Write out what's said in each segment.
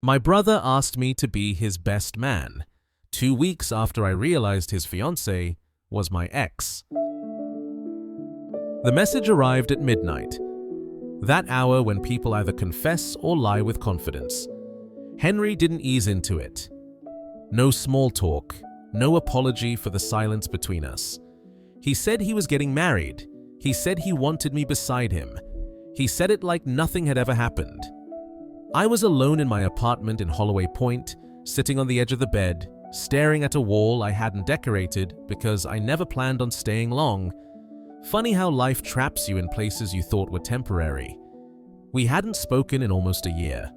My brother asked me to be his best man, 2 weeks after I realized his fiancée was my ex. The message arrived at midnight, that hour when people either confess or lie with confidence. Henry didn't ease into it. No small talk, no apology for the silence between us. He said he was getting married. He said he wanted me beside him. He said it like nothing had ever happened. I was alone in my apartment in Holloway Point, sitting on the edge of the bed, staring at a wall I hadn't decorated because I never planned on staying long. Funny how life traps you in places you thought were temporary. We hadn't spoken in almost a year.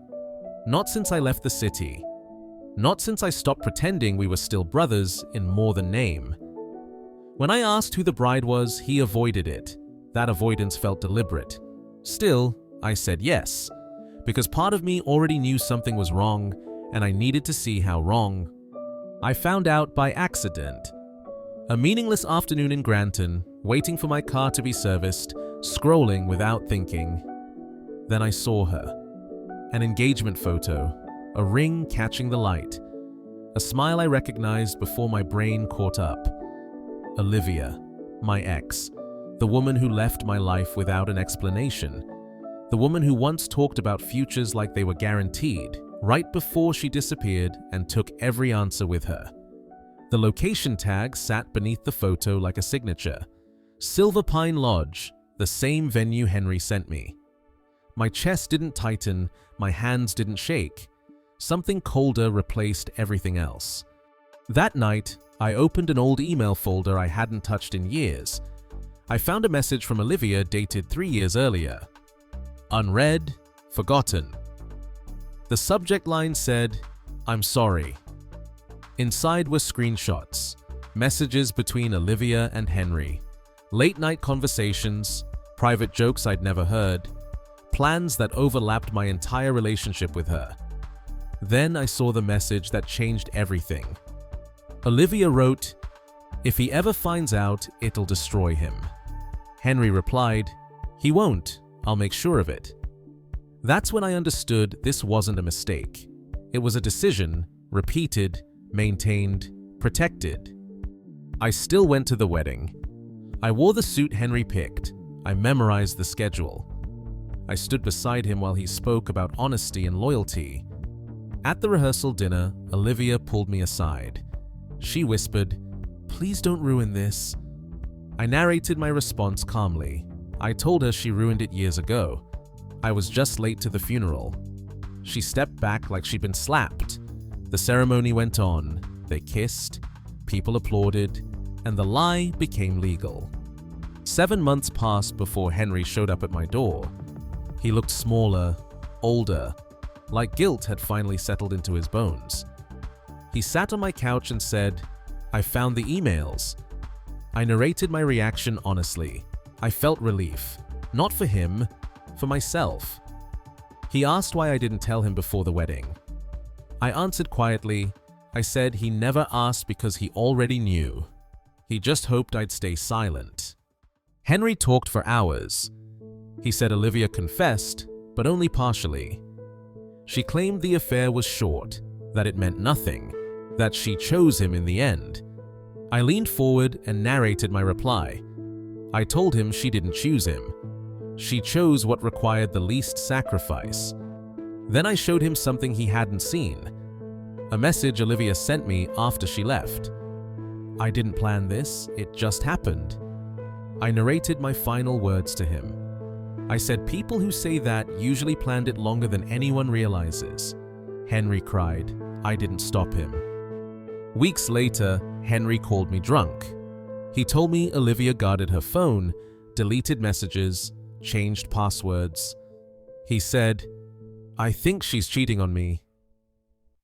Not since I left the city. Not since I stopped pretending we were still brothers in more than name. When I asked who the bride was, he avoided it. That avoidance felt deliberate. Still, I said yes, because part of me already knew something was wrong, and I needed to see how wrong. I found out by accident. A meaningless afternoon in Granton, waiting for my car to be serviced, scrolling without thinking. Then I saw her. An engagement photo, a ring catching the light, a smile I recognized before my brain caught up. Olivia, my ex, the woman who left my life without an explanation, the woman who once talked about futures like they were guaranteed, right before she disappeared and took every answer with her. The location tag sat beneath the photo like a signature. Silver Pine Lodge, the same venue Henry sent me. My chest didn't tighten, my hands didn't shake. Something colder replaced everything else. That night, I opened an old email folder I hadn't touched in years. I found a message from Olivia dated 3 years earlier. Unread, forgotten. The subject line said, "I'm sorry." Inside were screenshots, messages between Olivia and Henry, late-night conversations, private jokes I'd never heard, plans that overlapped my entire relationship with her. Then I saw the message that changed everything. Olivia wrote, "If he ever finds out, it'll destroy him." Henry replied, "He won't. I'll make sure of it." That's when I understood this wasn't a mistake. It was a decision, repeated, maintained, protected. I still went to the wedding. I wore the suit Henry picked. I memorized the schedule. I stood beside him while he spoke about honesty and loyalty. At the rehearsal dinner, Olivia pulled me aside. She whispered, "Please don't ruin this." I narrated my response calmly. I told her she ruined it years ago. I was just late to the funeral. She stepped back like she'd been slapped. The ceremony went on. They kissed, people applauded, and the lie became legal. 7 months passed before Henry showed up at my door. He looked smaller, older, like guilt had finally settled into his bones. He sat on my couch and said, "I found the emails." I narrated my reaction honestly. I felt relief, not for him, for myself. He asked why I didn't tell him before the wedding. I answered quietly. I said he never asked because he already knew. He just hoped I'd stay silent. Henry talked for hours. He said Olivia confessed, but only partially. She claimed the affair was short, that it meant nothing, that she chose him in the end. I leaned forward and narrated my reply. I told him she didn't choose him. She chose what required the least sacrifice. Then I showed him something he hadn't seen. A message Olivia sent me after she left. I didn't plan this, it just happened. I narrated my final words to him. I said people who say that usually planned it longer than anyone realizes. Henry cried. I didn't stop him. Weeks later, Henry called me drunk. He told me Olivia guarded her phone, deleted messages, changed passwords. He said, "I think she's cheating on me."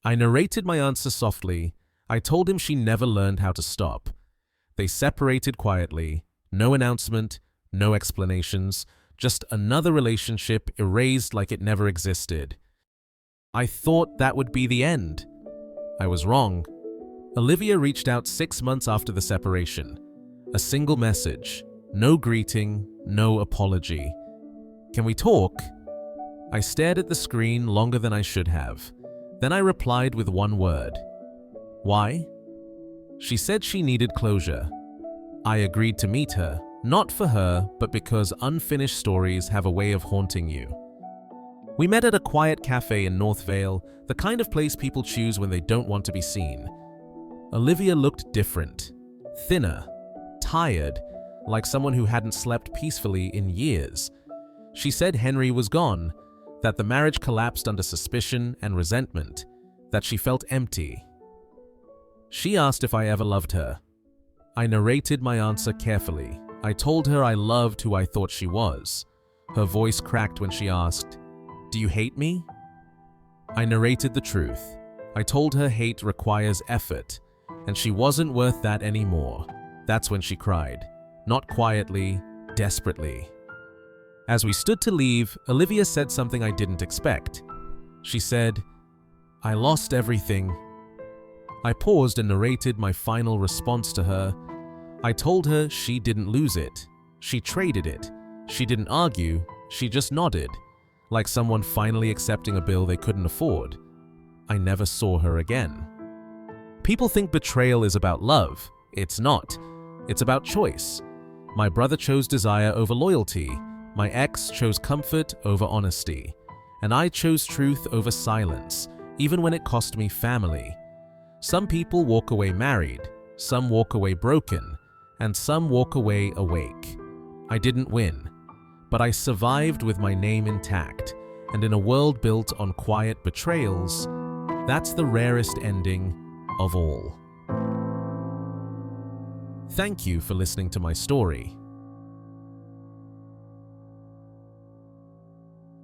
I narrated my answer softly. I told him she never learned how to stop. They separated quietly, no announcement, no explanations, just another relationship erased like it never existed. I thought that would be the end. I was wrong. Olivia reached out 6 months after the separation. A single message, no greeting, no apology. "Can we talk?" I stared at the screen longer than I should have. Then I replied with one word. Why? She said she needed closure. I agreed to meet her, not for her, but because unfinished stories have a way of haunting you. We met at a quiet cafe in North Vale, the kind of place people choose when they don't want to be seen. Olivia looked different, thinner, tired, like someone who hadn't slept peacefully in years. She said Henry was gone, that the marriage collapsed under suspicion and resentment, that she felt empty. She asked if I ever loved her. I narrated my answer carefully. I told her I loved who I thought she was. Her voice cracked when she asked, "Do you hate me?" I narrated the truth. I told her hate requires effort, and she wasn't worth that anymore. That's when she cried, not quietly, desperately. As we stood to leave, Olivia said something I didn't expect. She said, "I lost everything." I paused and narrated my final response to her. I told her she didn't lose it. She traded it. She didn't argue, she just nodded, like someone finally accepting a bill they couldn't afford. I never saw her again. People think betrayal is about love. It's not. It's about choice. My brother chose desire over loyalty. My ex chose comfort over honesty. And I chose truth over silence, even when it cost me family. Some people walk away married, some walk away broken, and some walk away awake. I didn't win, but I survived with my name intact, and in a world built on quiet betrayals, that's the rarest ending of all. Thank you for listening to my story.